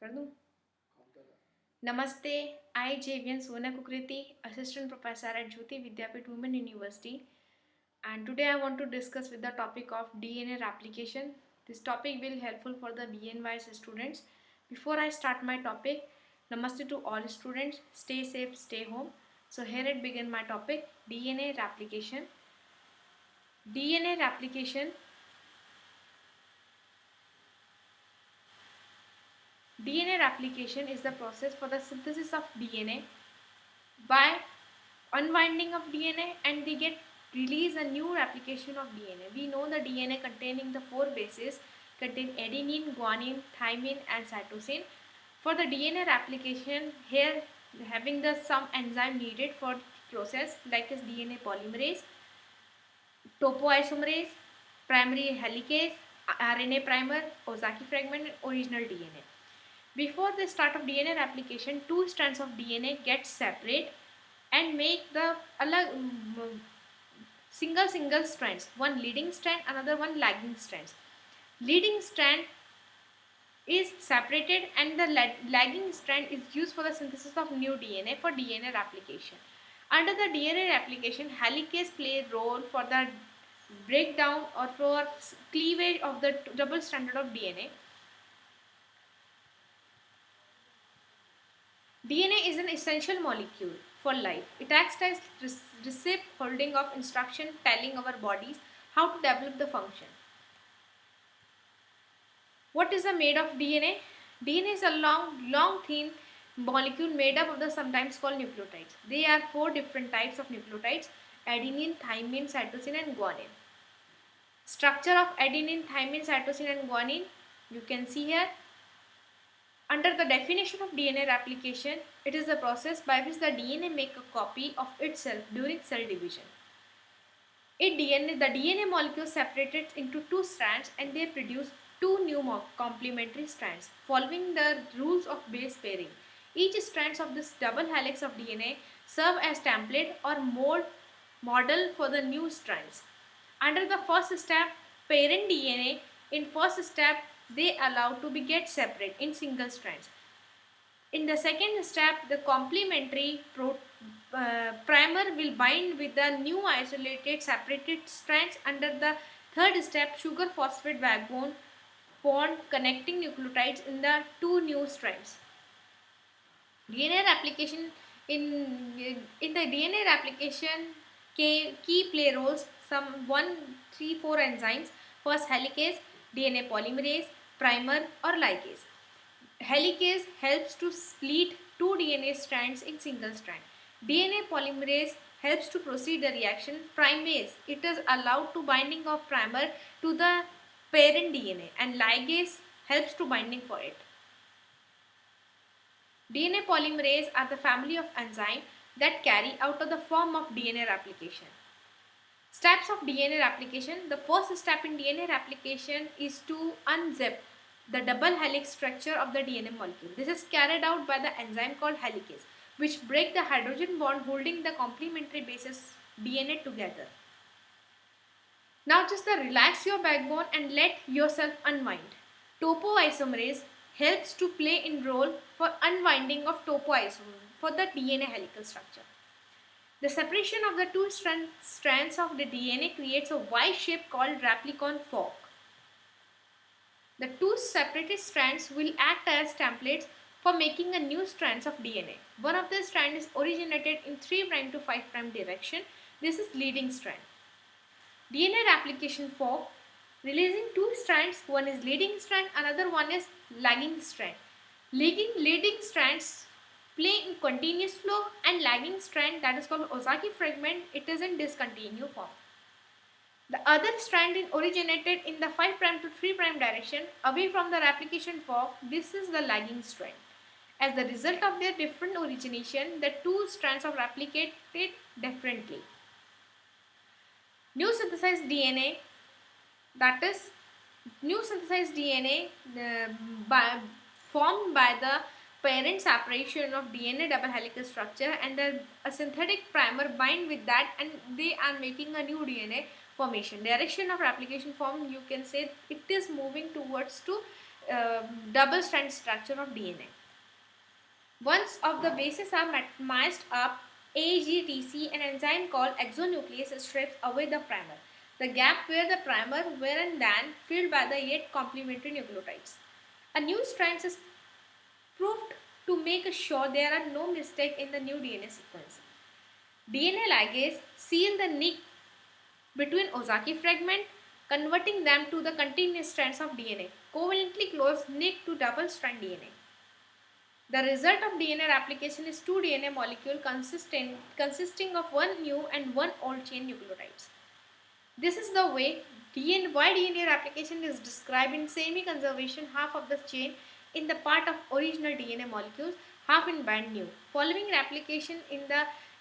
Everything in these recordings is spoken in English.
कर दूं? Namaste, I JVN Sonia Kukreti, Assistant Professor at Jyoti Vidyapith Women University, and today I want to discuss with the topic of DNA replication. This topic will helpful for the BNYS students. Before I start my topic, Namaste to all students. Stay safe, stay home. So here it begin my topic: DNA replication. DNA replication. DNA replication is the process for the synthesis of DNA by unwinding of DNA, and they get release a new replication of DNA. We know the DNA containing the four bases contain adenine, guanine, thymine and cytosine. For the DNA replication, here having the some enzyme needed for process like is DNA polymerase, topoisomerase, primary helicase, RNA primer, Ozaki fragment and original DNA. Before the start of DNA replication, two strands of DNA get separate and make the single strands, one leading strand, another one lagging strands. Leading strand is separated and the lagging strand is used for the synthesis of new DNA for DNA replication. Under the DNA replication, helicase play a role for the breakdown or for cleavage of the double stranded of DNA. DNA is an essential molecule for life. It acts as receipt holding of instruction telling our bodies how to develop the function. What is the made of DNA? DNA is a long thin molecule made up of the sometimes called nucleotides. There are four different types of nucleotides: adenine, thymine, cytosine and guanine. Structure of adenine, thymine, cytosine and guanine you can see here. Under the definition of DNA replication, it is a process by which the DNA make a copy of itself during cell division. The DNA molecules separated into two strands and they produce two new complementary strands following the rules of base pairing. Each strand of this double helix of DNA serve as template or model for the new strands. Under the first step, parent DNA, in first step they allow to be get separate in single strands. In the second step, the complementary primer will bind with the new isolated separated strands. Under the third step, sugar phosphate backbone bond connecting nucleotides in the two new strands. DNA replication in the DNA replication key play roles some 1, 3, 4 enzymes. First, helicase, DNA polymerase, primer or ligase. Helicase helps to split two DNA strands in single strand. DNA polymerase helps to proceed the reaction. Primase, it is allowed to binding of primer to the parent DNA, and ligase helps to binding for it. DNA polymerase are the family of enzymes that carry out of the form of DNA replication. Steps of DNA replication. The first step in DNA replication is to unzip the double helix structure of the DNA molecule. This is carried out by the enzyme called helicase, which break the hydrogen bond holding the complementary bases DNA together. Now just relax your backbone and let yourself unwind. Topoisomerase helps to play in role for unwinding of topoisomerase for the DNA helical structure. The separation of the two strands of the DNA creates a Y shape called replicon fork. The two separated strands will act as templates for making a new strands of DNA. One of the strands is originated in 3' to 5' direction. This is leading strand. DNA replication fork releasing two strands. One is leading strand, another one is lagging strand. Leading strands play in continuous flow, and lagging strand, that is called Ozaki fragment, it is in discontinuous form. The other strand is originated in the 5' to 3' direction away from the replication fork. This is the lagging strand. As the result of their different origination, the two strands are replicated differently. New synthesized DNA, that is new synthesized DNA formed by the parent separation of DNA double helical structure, and a synthetic primer bind with that, and they are making a new DNA formation. Direction of replication form, you can say it is moving towards to double strand structure of DNA. Once of the bases are matched up, AGTC, an enzyme called exonuclease, strips away the primer. The gap where the primer were and then filled by the yet complementary nucleotides. A new strand is proved to make sure there are no mistakes in the new DNA sequence. DNA ligase seal the nick between Ozaki fragment, converting them to the continuous strands of DNA. Covalently close nick to double strand DNA. The result of DNA replication is two DNA molecules consisting of one new and one old chain nucleotides. This is the way why DNA replication is described in semi-conservation, half of the chain in the part of original DNA molecules, half in band new. Following replication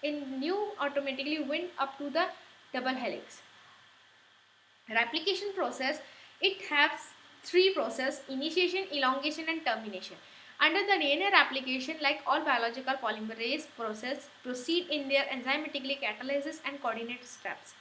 in new automatically went up to the double helix. Replication process, it has three process: initiation, elongation and termination. Under the DNA replication, like all biological polymerase process proceed in their enzymatically catalysis and coordinate steps.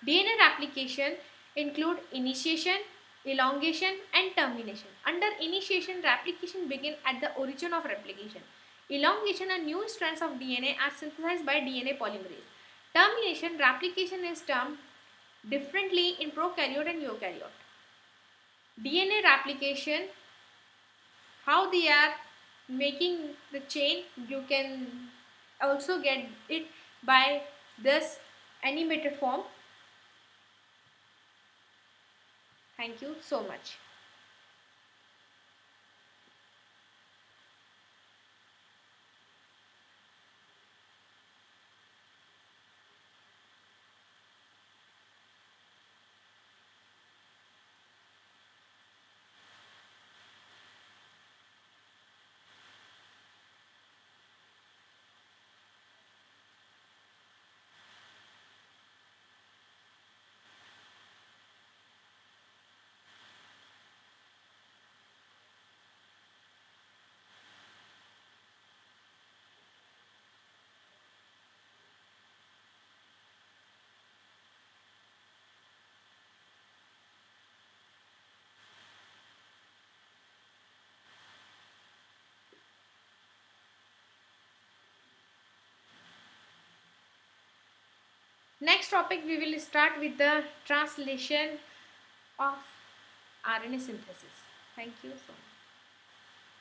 DNA replication include initiation, elongation and termination. Under initiation, replication begins at the origin of replication. Elongation and new strands of DNA are synthesized by DNA polymerase. Termination, replication is termed differently in prokaryote and eukaryote. DNA replication, how they are making the chain, you can also get it by this animated form. Thank you so much. Next topic, we will start with the translation of RNA synthesis. Thank you so much.